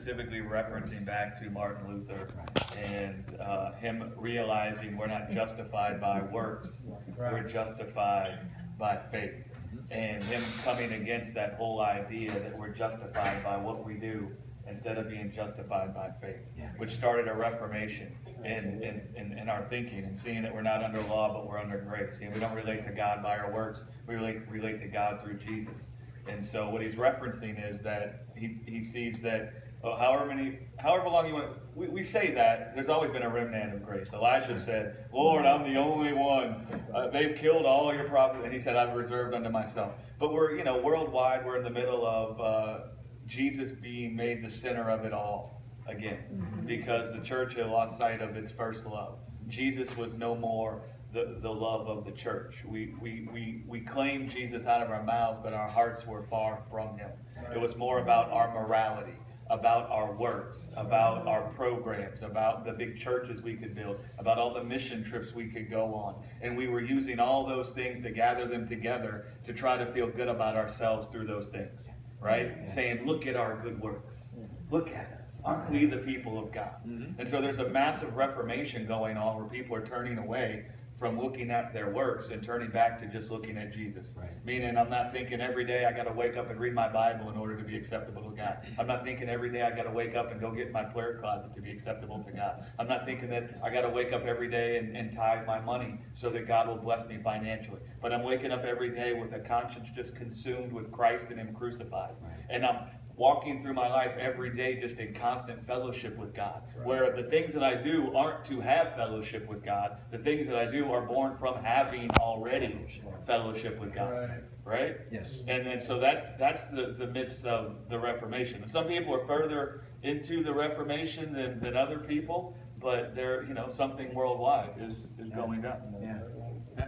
specifically referencing back to Martin Luther and him realizing we're not justified by works, we're justified by faith. And him coming against that whole idea that we're justified by what we do instead of being justified by faith, which started a reformation in our thinking and seeing that we're not under law but we're under grace. And we don't relate to God by our works, we relate to God through Jesus. And so what he's referencing is that he sees that however long you want, we say that there's always been a remnant of grace. Elijah said, Lord, I'm the only one. They've killed all your prophets. And he said, I've reserved unto myself. But we're, worldwide, we're in the middle of Jesus being made the center of it all again, because the church had lost sight of its first love. Jesus was no more the love of the church. We claimed Jesus out of our mouths, but our hearts were far from him. It was more about our morality, about our works, about our programs, about the big churches we could build, about all the mission trips we could go on. And we were using all those things to gather them together to try to feel good about ourselves through those things, right? Yeah. Saying, look at our good works. Look at us. Aren't we the people of God? Mm-hmm. And so there's a massive reformation going on where people are turning away from looking at their works and turning back to just looking at Jesus. Right. Meaning, I'm not thinking every day I got to wake up and read my Bible in order to be acceptable to God. I'm not thinking every day I got to wake up and go get in my prayer closet to be acceptable to God. I'm not thinking that I got to wake up every day and tithe my money so that God will bless me financially. But I'm waking up every day with a conscience just consumed with Christ and him crucified. Right. And I'm walking through my life every day just in constant fellowship with God. Right. Where the things that I do aren't to have fellowship with God. The things that I do are born from having already fellowship with God. Right? Yes. And so that's the midst of the Reformation. And some people are further into the Reformation than other people, but there, something worldwide is going down. Yeah.